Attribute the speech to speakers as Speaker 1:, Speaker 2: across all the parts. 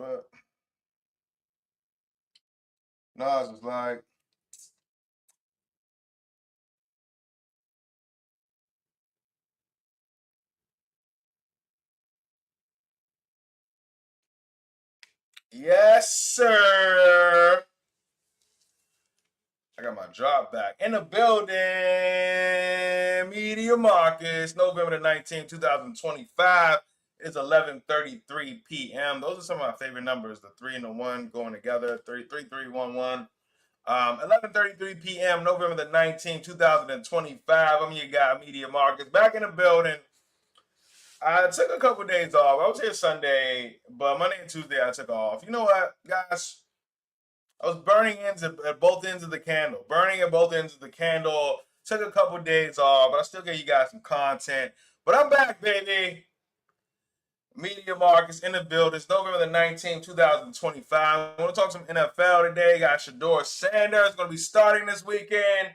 Speaker 1: But Nas was like, yes, sir. I got my drop back in the building. Media Marcus, November the 19th, 2025. It's 11:33 p.m. Those are some of my favorite numbers. The 3 and the 1 going together. 33311. 11:33 p.m. November the 19th, 2025. I'm your guy, Media Marcus, back in the building. I took a couple days off. I was here Sunday, but Monday and Tuesday I took off. You know what, guys? I was burning ends at both ends of the candle. Burning at both ends of the candle. Took a couple days off, but I still gave you guys some content. But I'm back, baby. Media Marcus in the building. It's November the 19th, 2025. I want to talk some NFL today. Got Shador Sanders going to be starting this weekend.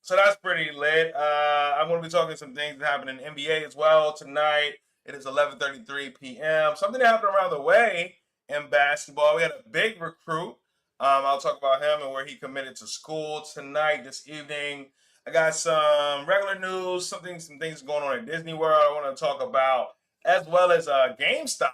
Speaker 1: So that's pretty lit. I'm going to be talking some things that happened in the NBA as well tonight. It is 11:33 p.m. Something that happened around the way in basketball. We had a big recruit. I'll talk about him and where he committed to school tonight, this evening. I got some regular news, some things going on at Disney World I want to talk about, as well as GameStop.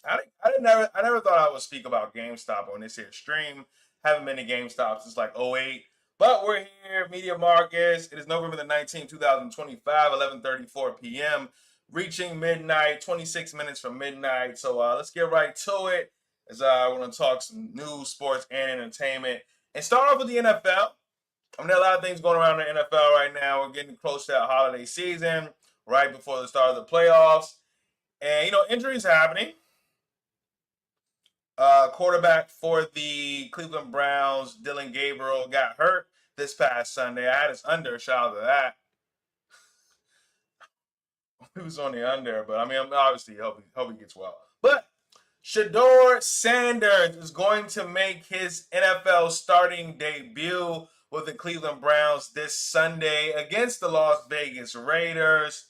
Speaker 1: I never thought I would speak about GameStop on this here stream. Haven't been to GameStop since like '08. But we're here, Media Marcus. It is November the 19th, 2025, 11:34 p.m. Reaching midnight, 26 minutes from midnight. So let's get right to it. As I want to talk some news, sports, and entertainment. And start off with the NFL. There are a lot of things going around the NFL right now. We're getting close to that holiday season, right before the start of the playoffs. And, injuries happening. Quarterback for the Cleveland Browns, Dylan Gabriel, got hurt this past Sunday. I had his under. Shout out to that. He was on the under, but I'm obviously hope he gets well. But Shador Sanders is going to make his NFL starting debut with the Cleveland Browns this Sunday against the Las Vegas Raiders.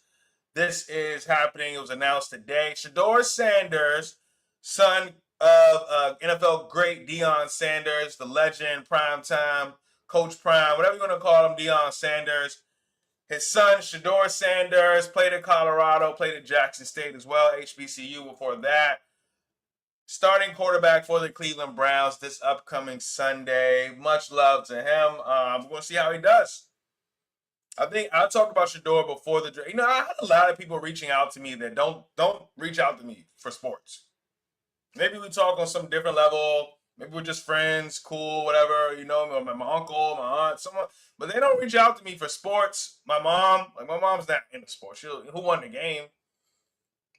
Speaker 1: This is happening. It was announced today. Shador Sanders, son of NFL great Deion Sanders, the legend, primetime, Coach Prime, whatever you want to call him, Deion Sanders. His son, Shador Sanders, played at Colorado, played at Jackson State as well, HBCU before that. Starting quarterback for the Cleveland Browns this upcoming Sunday. Much love to him. We're going to see how he does. I think I talked about Shador before the draft. I had a lot of people reaching out to me that don't reach out to me for sports. Maybe we talk on some different level. Maybe we're just friends, cool, whatever. My uncle, my aunt, someone, but they don't reach out to me for sports. My mom's not into sports. Who won the game?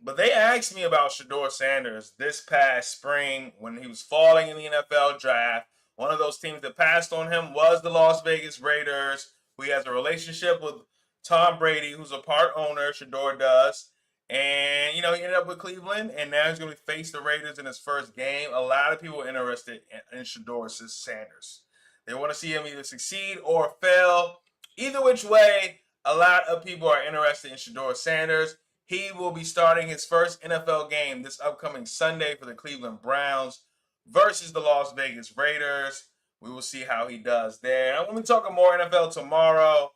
Speaker 1: But they asked me about Shador Sanders this past spring when he was falling in the NFL draft. One of those teams that passed on him was the Las Vegas Raiders, who he has a relationship with Tom Brady, who's a part owner. Shador does. And, he ended up with Cleveland, and now he's going to face the Raiders in his first game. A lot of people are interested in Shador Sanders. They want to see him either succeed or fail. Either which way, a lot of people are interested in Shador Sanders. He will be starting his first NFL game this upcoming Sunday for the Cleveland Browns versus the Las Vegas Raiders. We will see how he does there. And we'll be talking more NFL tomorrow.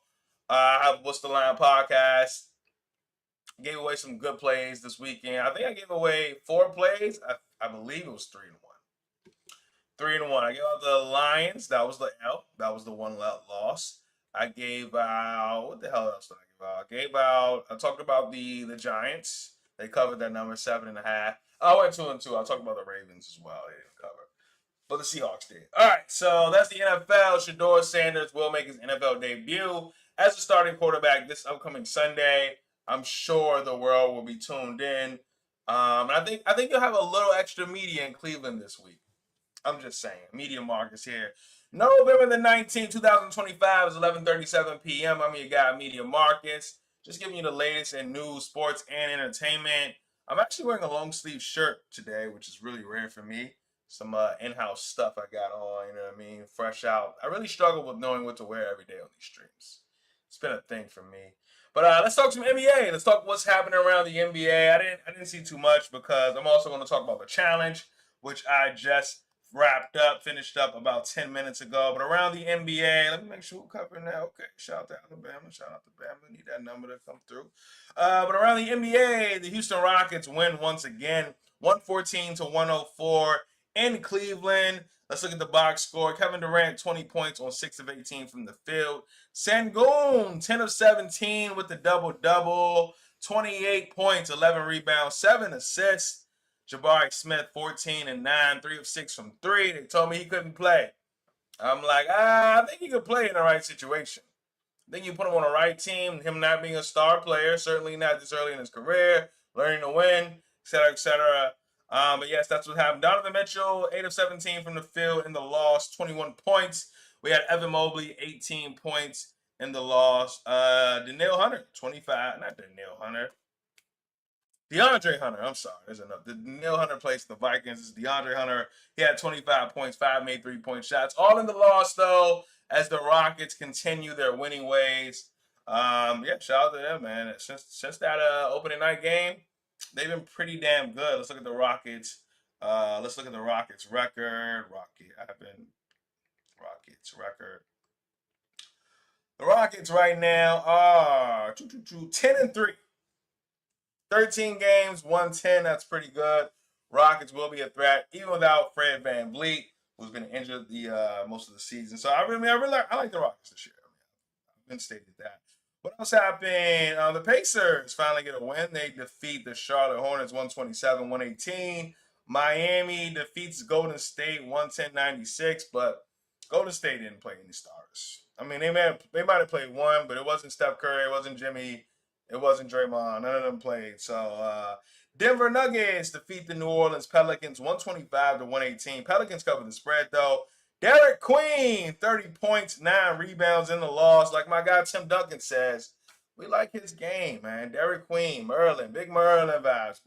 Speaker 1: I have What's the Line podcast. Gave away some good plays this weekend. I think I gave away 4 plays. I believe it was 3 and 1. 3 and 1. I gave out the Lions. That was the L. That was the one loss. I gave out, what the hell else did I give out? I talked about the Giants. They covered that number 7.5. I went 2 and 2. I talked about the Ravens as well. They didn't cover, but the Seahawks did. All right, so that's the NFL. Shador Sanders will make his NFL debut as a starting quarterback this upcoming Sunday. I'm sure the world will be tuned in. And I think you'll have a little extra media in Cleveland this week. I'm just saying. Media Marcus here. November the 19th, 2025 is 11:37 p.m. I'm your guy, Media Marcus. Just giving you the latest in news, sports, and entertainment. I'm actually wearing a long sleeve shirt today, which is really rare for me. Some in-house stuff I got on, you know what I mean? Fresh out. I really struggle with knowing what to wear every day on these streams. It's been a thing for me. But let's talk some NBA. Let's talk what's happening around the NBA. I didn't see too much because I'm also going to talk about the challenge, which I just finished up about 10 minutes ago. But around the NBA, let me make sure we're covering that. Okay, shout out to Alabama. Shout out to Bama. Need that number to come through. But around the NBA, the Houston Rockets win once again, 114 to 104 in Cleveland. Let's look at the box score. Kevin Durant, 20 points on 6 of 18 from the field. Sengun, 10 of 17 with the double-double. 28 points, 11 rebounds, 7 assists. Jabari Smith, 14 and 9, 3 of 6 from 3. They told me he couldn't play. I'm like, I think he could play in the right situation. I think you put him on the right team, him not being a star player, certainly not this early in his career, learning to win, et cetera, et cetera. But yes, that's what happened. Donovan Mitchell, 8 of 17 from the field in the loss, 21 points. We had Evan Mobley, 18 points in the loss. Danielle Hunter, 25. Not Danielle Hunter. DeAndre Hunter, I'm sorry. There's enough. Danielle Hunter plays the Vikings. It's DeAndre Hunter. He had 25 points, 5 made 3-point shots. All in the loss, though, as the Rockets continue their winning ways. Yeah, shout out to them, man. Since that opening night game, they've been pretty damn good. Let's look at the Rockets. Let's look at the Rockets record. Rockets record. The Rockets right now are 10 and 3. 13 games, 110. That's pretty good. Rockets will be a threat, even without Fred VanVleet, who's been injured the most of the season. So I like the Rockets this year. I've been stated that. What else happened? The Pacers finally get a win. They defeat the Charlotte Hornets 127-118. Miami defeats Golden State 110-96, but Golden State didn't play any starters. I mean, they might have played one, but it wasn't Steph Curry, it wasn't Jimmy, it wasn't Draymond. None of them played. So Denver Nuggets defeat the New Orleans Pelicans 125-118. Pelicans cover the spread, though. Derek Queen, 30 points, 9 rebounds in the loss. Like my guy Tim Duncan says, we like his game, man. Derek Queen, Merlin, big Merlin vibes.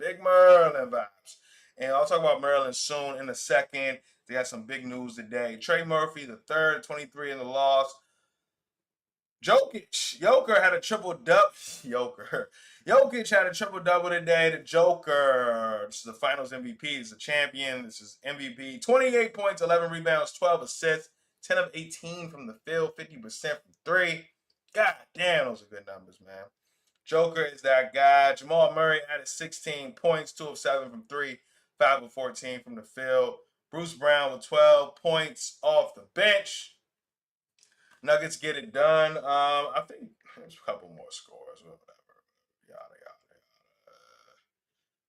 Speaker 1: And I'll talk about Merlin soon in a second. They got some big news today. Trey Murphy, the third, 23 in the loss. Jokic had a triple-double. Jokic had a triple-double today. The Joker. This is the Finals MVP. He's the champion. This is MVP. 28 points, 11 rebounds, 12 assists, 10 of 18 from the field, 50% from 3. God damn, those are good numbers, man. Joker is that guy. Jamal Murray added 16 points, 2 of 7 from 3, 5 of 14 from the field. Bruce Brown with 12 points off the bench. Nuggets get it done. I think there's a couple more scores. Whatever.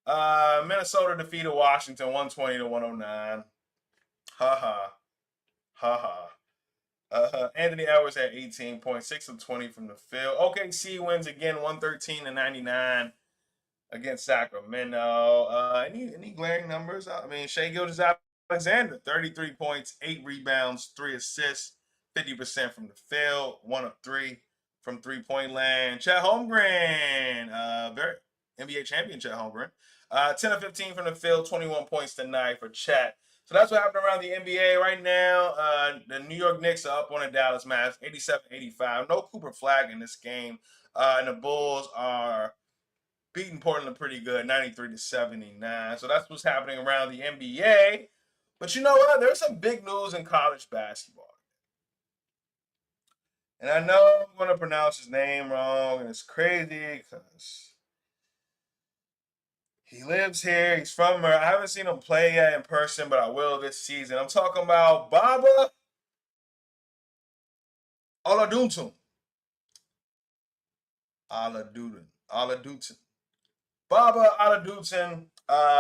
Speaker 1: Yada. Minnesota defeated Washington 120-109. Ha ha. Anthony Edwards had 18 points, 6 of 20 from the field. OKC wins again 113-99 against Sacramento. Any glaring numbers? I mean, Shai Gilgeous-Alexander, 33 points, 8 rebounds, 3 assists. 50% from the field, 1 of 3 from three-point land. Chet Holmgren, very NBA champion Chet Holmgren. 10 of 15 from the field, 21 points tonight for Chet. So that's what happened around the NBA right now. The New York Knicks are up on the Dallas Mavs, 87-85. No Cooper Flag in this game. And the Bulls are beating Portland pretty good, 93-79. So that's what's happening around the NBA. But you know what? There's some big news in college basketball. And I know I'm going to pronounce his name wrong, and it's crazy because he lives here. He's from I haven't seen him play yet in person, but I will this season. I'm talking about Baba Olajuwon. Baba Olajuwon.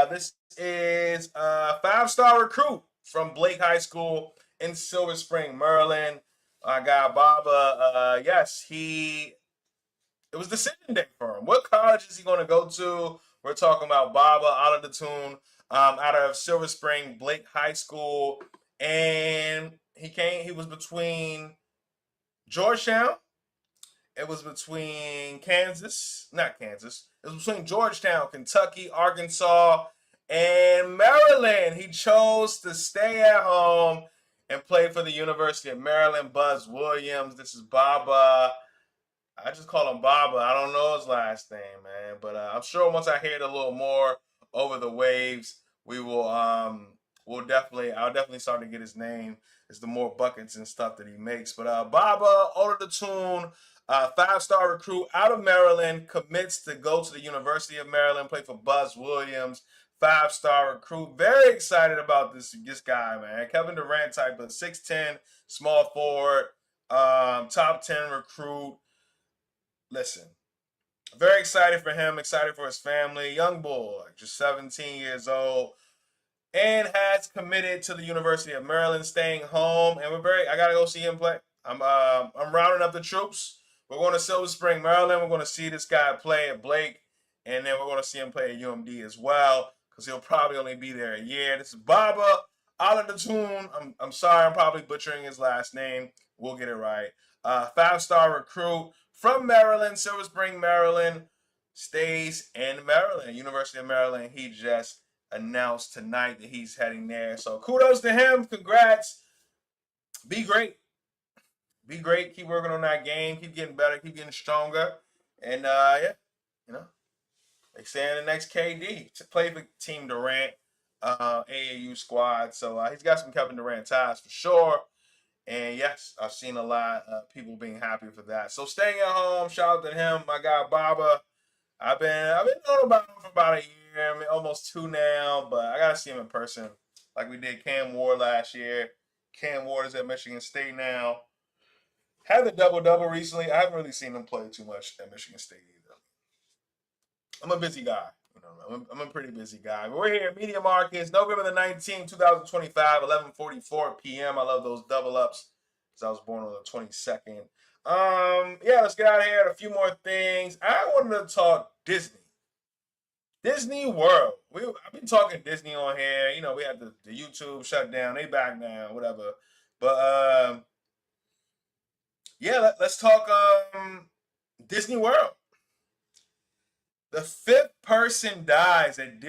Speaker 1: This is a 5-star recruit from Blake High School in Silver Spring, Maryland. I got Baba. It was decision day for him. What college is he going to go to? We're talking about Baba Olajuwon out of Silver Spring, Blake High School. And he was between Georgetown. It was between It was between Georgetown, Kentucky, Arkansas, and Maryland. He chose to stay at home and play for the University of Maryland. Buzz Williams. This is Baba. I just call him Baba. I don't know his last name, man. But I'm sure once I hear it a little more over the waves, we will we'll definitely I'll definitely start to get his name as the more buckets and stuff that he makes. But Baba, Order the Tune, 5-star recruit out of Maryland, commits to go to the University of Maryland, play for Buzz Williams. 5-star recruit. Very excited about this guy, man. Kevin Durant type of 6'10", small forward, top 10 recruit. Listen, very excited for him, excited for his family. Young boy, just 17 years old, and has committed to the University of Maryland, staying home. And I gotta go see him play. I'm rounding up the troops. We're going to Silver Spring, Maryland. We're going to see this guy play at Blake, and then we're going to see him play at UMD as well, because he'll probably only be there a year. This is Baba Aladatoon. I'm sorry, I'm probably butchering his last name. We'll get it right. 5-star recruit from Maryland, Silver Spring, Maryland, stays in Maryland, University of Maryland. He just announced tonight that he's heading there. So kudos to him. Congrats. Be great. Be great. Keep working on that game. Keep getting better. Keep getting stronger. And yeah, you know, they saying the next KD to play for Team Durant, AAU squad. So he's got some Kevin Durant ties for sure. And yes, I've seen a lot of people being happy for that. So staying at home, shout out to him, my guy Baba. I've been knowing about him for about a year, I mean, almost 2 now, but I gotta see him in person, like we did Cam Ward last year. Cam Ward is at Michigan State now. Had the double recently. I haven't really seen him play too much at Michigan State either. I'm a busy guy. You know, I'm a pretty busy guy. But we're here at Media Markets, November the 19th, 2025, 11:44 p.m. I love those double ups because I was born on the 22nd. Yeah, let's get out of here. A few more things. I wanted to talk Disney. Disney World. I've been talking Disney on here. You know, we had the YouTube shut down. They back now, whatever. But yeah, let's talk Disney World. The 5th person dies at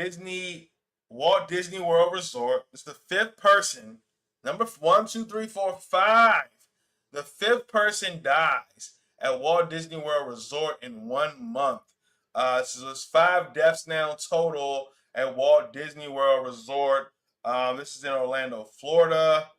Speaker 1: Walt Disney World Resort. It's the 5th person. Number 1, 2, 3, 4, 5. The 5th person dies at Walt Disney World Resort in 1 month. So there's 5 deaths now total at Walt Disney World Resort. This is in Orlando, Florida.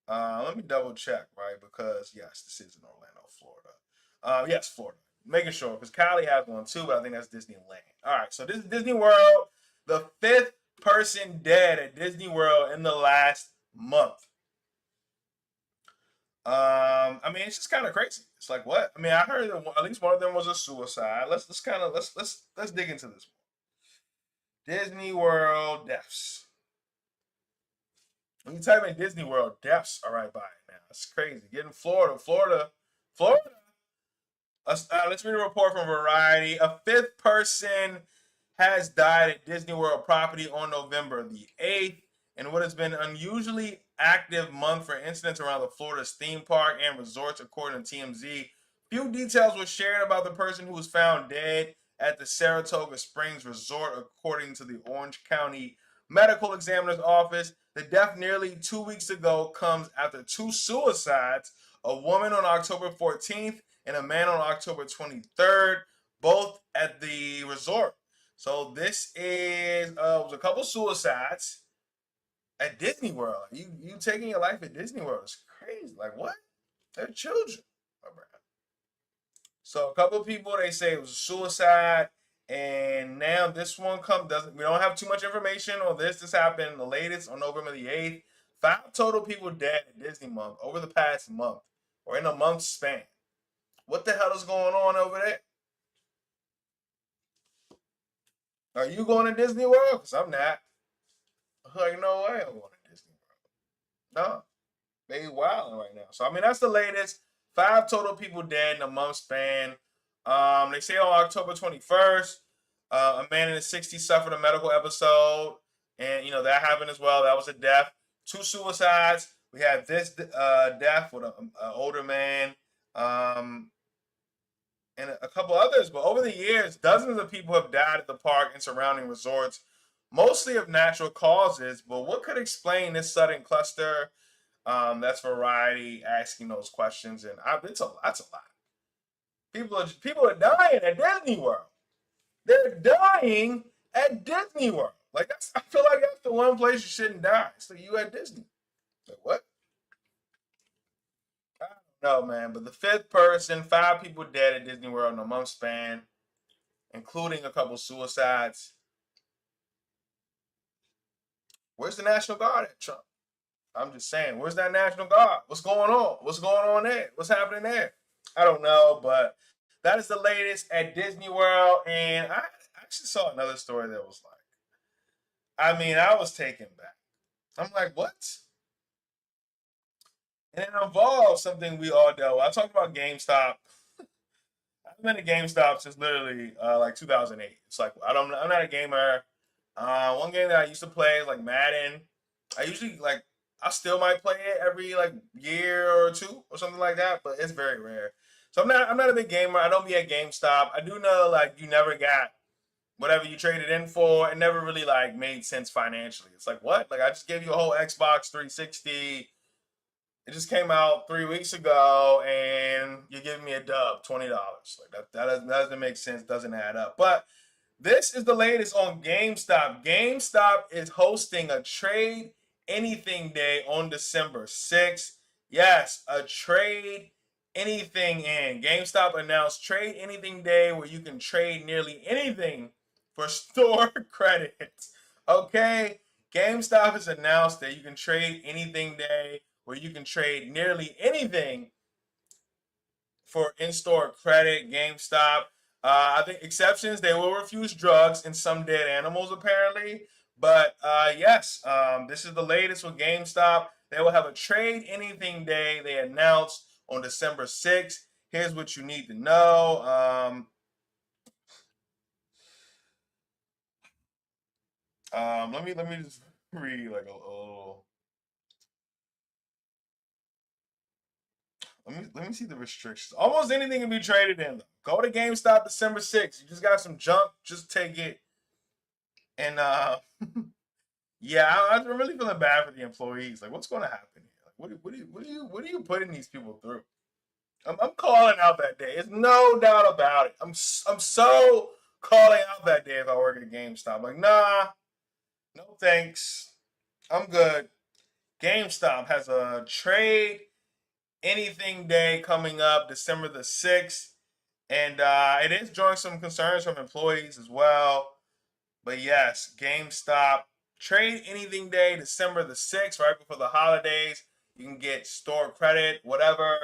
Speaker 1: Let me double check, right? Because yes, this is in Orlando, Florida. Yes, Florida. Making sure, because Cali has one too, but I think that's Disneyland. All right, so this is Disney World. The 5th person dead at Disney World in the last month. I mean, it's just kind of crazy. It's like, what? I mean, I heard that at least one of them was a suicide. Let's dig into this one. Disney World deaths. When you type in Disney World, deaths are right by it now. It's crazy. Getting Florida. Let's read a report from Variety. A 5th person has died at Disney World property on November the 8th, in what has been an unusually active month for incidents around the Florida's theme park and resorts, according to TMZ. Few details were shared about the person who was found dead at the Saratoga Springs Resort, according to the Orange County Medical Examiner's Office. The death nearly 2 weeks ago comes after 2 suicides, a woman on October 14th and a man on October 23rd, both at the resort. So this is was a couple suicides at Disney World. You taking your life at Disney World is crazy. Like what? They're children. So a couple of people, they say it was a suicide, and now this one we don't have too much information on this. This happened the latest on November the 8th. 5 total people dead at Disney month over the past month, or in a month span. What the hell is going on over there? Are you going to Disney World? Because I'm not. Like, no way I'm going to Disney World. No. They wilding right now. So, I mean, that's the latest. 5 total people dead in a month span. They say on October 21st, a man in his 60s suffered a medical episode. And, you know, that happened as well. That was a death. 2 suicides. We had this death with an older man. And a couple others. But over the years, dozens of people have died at the park and surrounding resorts, mostly of natural causes. But what could explain this sudden cluster? That's Variety asking those questions, and that's a lot. People are dying at Disney World. They're dying at Disney World. Like I feel like that's the one place you shouldn't die. So you at Disney. Like what? I don't know, man. But the fifth person, 5 people dead at Disney World in a month span, including a couple suicides. Where's the National Guard at, Trump? I'm just saying, where's that National Guard? What's going on? What's going on there? What's happening there? I don't know, but that is the latest at Disney World. And I actually saw another story that was like, I mean, I was taken back. I'm like, what? And it involves something we all dealt with. I talked about GameStop. I've been to GameStop since literally like 2008. It's like I'm not a gamer. One game that I used to play is like Madden. I usually like I still might play it every like year or two or something like that, but it's very rare. So I'm not a big gamer. I don't be at GameStop. I do know like you never got whatever you traded in for. It never really like made sense financially. It's like what? Like I just gave you a whole Xbox 360. It just came out 3 weeks ago, and you're giving me a dub, $20. Like that doesn't make sense. Doesn't add up. But this is the latest on GameStop. GameStop is hosting a Trade Anything Day on December 6th. Yes, a Trade Anything in. GameStop announced Trade Anything Day where you can trade nearly anything for store credits. Okay? GameStop has announced that you can trade anything day where you can trade nearly anything for in-store credit. GameStop. I think exceptions, they will refuse drugs and some dead animals apparently. But yes, this is the latest with GameStop. They will have a Trade Anything Day. They announced on December 6th. Here's what you need to know. Let me just read like a little. Let me see the restrictions. Almost anything can be traded in. Go to GameStop December 6th. You just got some junk, just take it. And yeah, I'm really feeling bad for the employees. Like, what's going to happen here? Like, what are you putting these people through? I'm calling out that day. There's no doubt about it. I'm so calling out that day if I work at GameStop. Like, nah, no thanks. I'm good. GameStop has a Trade Anything Day coming up December the 6th. And it is drawing some concerns from employees as well. But yes, GameStop Trade Anything Day, December the 6th, right before the holidays. You can get store credit, whatever,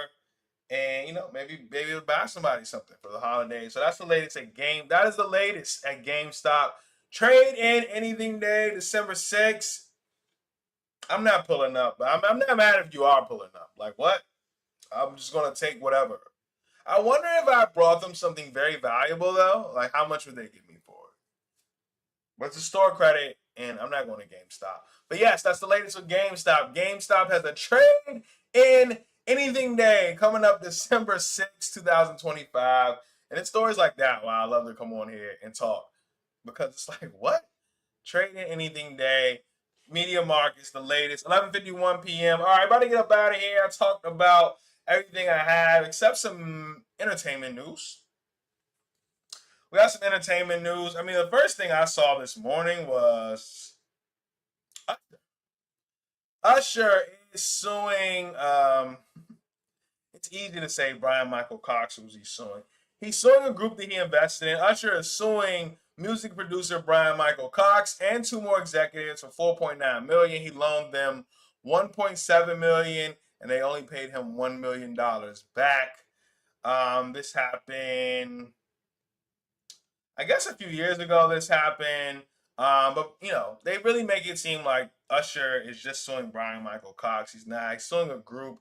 Speaker 1: and maybe it'll buy somebody something for the holidays. So that's the latest at Game. That is the latest at GameStop. Trade in Anything Day, December 6th. I'm not pulling up, but I'm not mad if you are pulling up. Like what? I'm just gonna take whatever. I wonder if I brought them something very valuable though. Like how much would they give me for it? But it's a store credit, and I'm not going to GameStop. But yes, that's the latest with GameStop. GameStop has a Trade in Anything Day coming up December 6, 2025. And it's stories like that why I love to come on here and talk. Because it's like, what? Trade in Anything Day. Media Markets, the latest. 11:51 p.m. All right, about to get up out of here. I talked about everything I have except some entertainment news. We got some entertainment news. I mean, the first thing I saw this morning was Usher is suing. It's easy to say Brian Michael Cox, who's he suing. He's suing a group that he invested in. Usher is suing music producer Brian Michael Cox and 2 more executives for $4.9 million. He loaned them $1.7 million, and they only paid him $1 million back. This happened, I guess, a few years ago. This happened, but they really make it seem like Usher is just suing Brian Michael Cox. He's not. He's suing a group.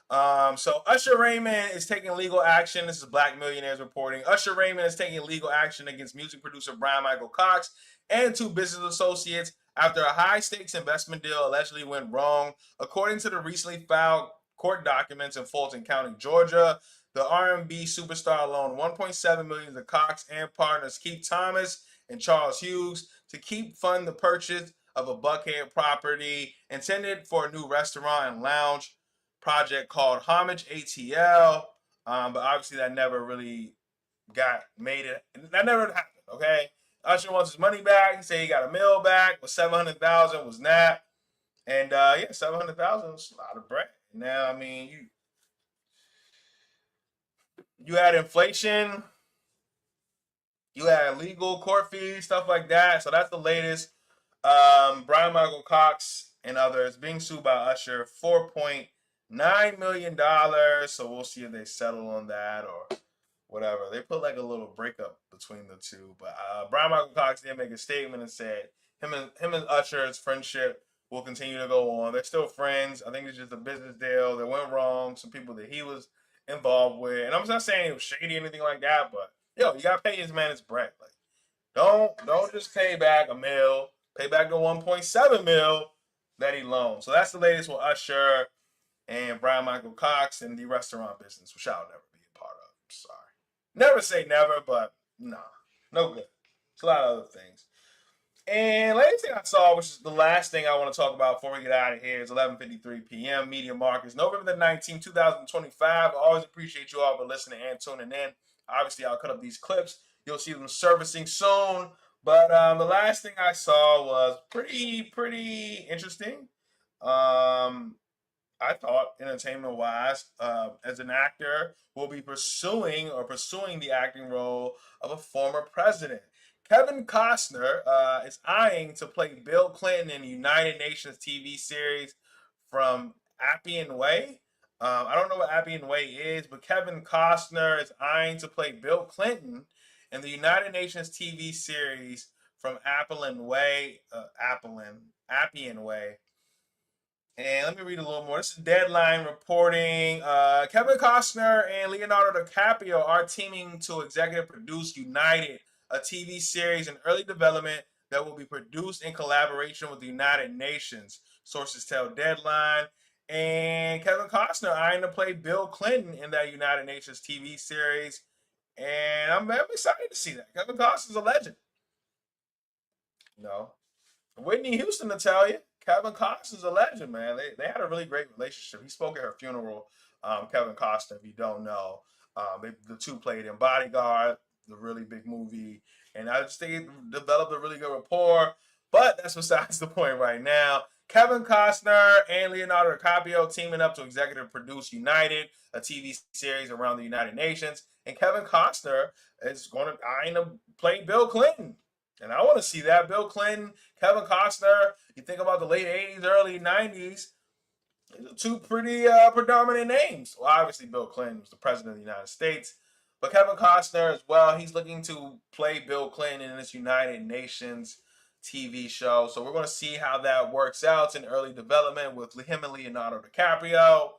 Speaker 1: So Usher Raymond is taking legal action. This is Black Millionaires reporting. Usher Raymond is taking legal action against music producer Brian Michael Cox and 2 business associates after a high-stakes investment deal allegedly went wrong. According to the recently filed court documents in Fulton County, Georgia, the R&B superstar loaned $1.7 million to Cox and partners Keith Thomas and Charles Hughes to fund the purchase of a Buckhead property intended for a new restaurant and lounge project called Homage ATL. But obviously that never really got made it. That never happened. Okay, Usher wants his money back. He said he got a mill back, but 700,000 was not. And yeah, 700,000 is a lot of bread. Now, I mean, you had inflation, you had legal court fees, stuff like that. So that's the latest. Brian Michael Cox and others being sued by Usher, $4.9 million. So we'll see if they settle on that or whatever. They put like a little breakup between the two. But Brian Michael Cox did make a statement and said him and Usher's friendship will continue to go on. They're still friends. I think it's just a business deal that went wrong. Some people that he was involved with, and I'm not saying it was shady or anything like that, but yo, you gotta pay his man his bread. Like, don't just pay back a mil. Pay back the 1.7 mil that he loaned. So that's the latest with Usher and Brian Michael Cox in the restaurant business, which I'll never be a part of. I'm sorry. Never say never, but nah, no good. It's a lot of other things. And latest thing I saw, which is the last thing I want to talk about before we get out of here, is 11:53 p.m. Media Markets, November the 19th, 2025. I always appreciate you all for listening and tuning in. Obviously, I'll cut up these clips. You'll see them servicing soon. But the last thing I saw was pretty interesting. I thought, entertainment wise, as an actor, will be pursuing the acting role of a former president. Kevin Costner is eyeing to play Bill Clinton in the United Nations TV series from Appian Way. I don't know what Appian Way is, but Kevin Costner is eyeing to play Bill Clinton in the United Nations TV series from Appian Way. And let me read a little more. This is Deadline reporting. Kevin Costner and Leonardo DiCaprio are teaming to executive produce United, a TV series in early development that will be produced in collaboration with the United Nations. Sources tell Deadline. And Kevin Costner eyeing to play Bill Clinton in that United Nations TV series. And I'm very excited to see that. Kevin Costner's a legend. No. Whitney Houston to tell you. Kevin Costner's a legend, man. They had a really great relationship. He spoke at her funeral. Kevin Costner, if you don't know, the two played in Bodyguard, the really big movie, and I just think it developed a really good rapport. But that's besides the point right now. Kevin Costner and Leonardo DiCaprio teaming up to executive produce United, a TV series around the United Nations, and Kevin Costner is going to play Bill Clinton. And I want to see that. Bill Clinton, Kevin Costner, you think about the late 80s, early 90s, these are two pretty predominant names. Well, obviously, Bill Clinton was the president of the United States. But Kevin Costner as well, he's looking to play Bill Clinton in this United Nations TV show. So we're going to see how that works out. It's in early development with him and Leonardo DiCaprio.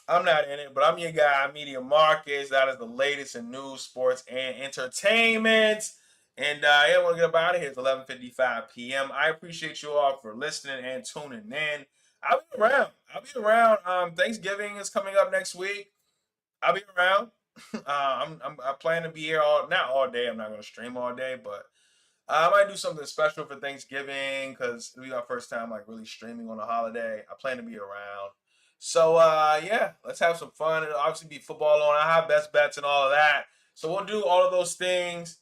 Speaker 1: I'm not in it, but I'm your guy, Media Markets. That is the latest in news, sports, and entertainment. And yeah, we'll get up out of here. It's 11:55 p.m. I appreciate you all for listening and tuning in. I'll be around. Thanksgiving is coming up next week. I'll be around. I plan to be here not all day. I'm not going to stream all day, but I might do something special for Thanksgiving because it'll be our first time like really streaming on a holiday. I plan to be around. So yeah, let's have some fun. It'll obviously be football on. I have best bets and all of that. So we'll do all of those things.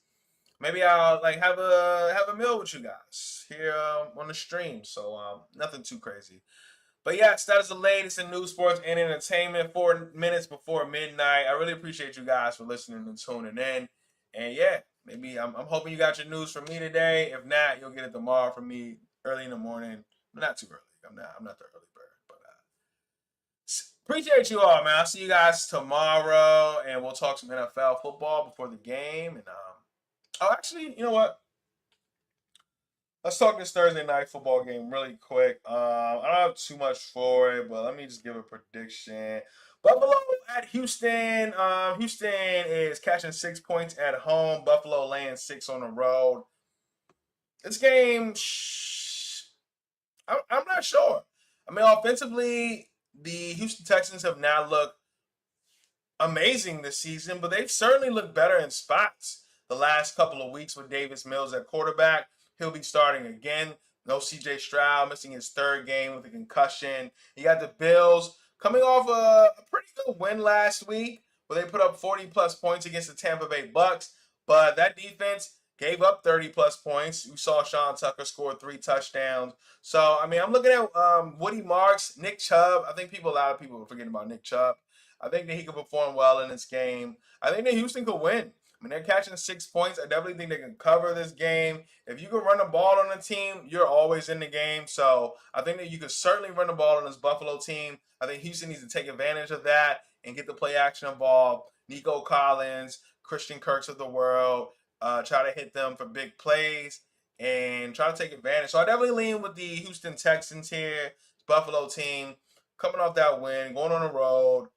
Speaker 1: Maybe I'll like have a meal with you guys here on the stream. So nothing too crazy. But yes, that is the latest in news, sports, and entertainment. 4 minutes before midnight. I really appreciate you guys for listening and tuning in. And yeah, maybe I'm hoping you got your news from me today. If not, you'll get it tomorrow from me early in the morning. Not too early. I'm not the early bird. But appreciate you all, man. I'll see you guys tomorrow, and we'll talk some NFL football before the game. And oh, actually, you know what? Let's talk this Thursday night football game really quick. I don't have too much for it, but let me just give a prediction. Buffalo at Houston. Houston is catching 6 points at home. Buffalo laying 6 on the road. This game, I'm not sure. I mean, offensively, the Houston Texans have not looked amazing this season, but they've certainly looked better in spots the last couple of weeks with Davis Mills at quarterback. he'll be starting again. No C.J. Stroud, missing his third game with a concussion. You got the Bills coming off a pretty good win last week where they put up 40-plus points against the Tampa Bay Bucks. But that defense gave up 30-plus points. We saw Sean Tucker score 3 touchdowns. So, I mean, I'm looking at Woody Marks, Nick Chubb. I think a lot of people are forgetting about Nick Chubb. I think that he could perform well in this game. I think that Houston could win. I mean, they're catching 6 points. I definitely think they can cover this game. If you can run the ball on a team, you're always in the game. So I think that you could certainly run the ball on this Buffalo team. I think Houston needs to take advantage of that and get the play action involved. Nico Collins, Christian Kirks of the world, try to hit them for big plays and try to take advantage. So I definitely lean with the Houston Texans here. Buffalo team coming off that win, going on the road.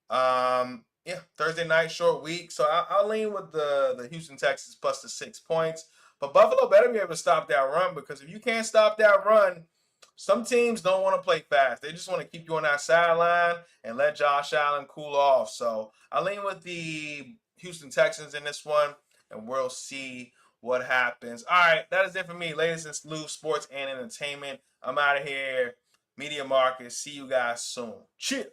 Speaker 1: Yeah, Thursday night, short week. So I'll lean with the Houston Texans plus the 6 points. But Buffalo better be able to stop that run, because if you can't stop that run, some teams don't want to play fast. They just want to keep you on that sideline and let Josh Allen cool off. So I lean with the Houston Texans in this one, and we'll see what happens. All right, that is it for me. Latest in news, sports, and entertainment. I'm out of here. Media Marcus. See you guys soon. Cheers.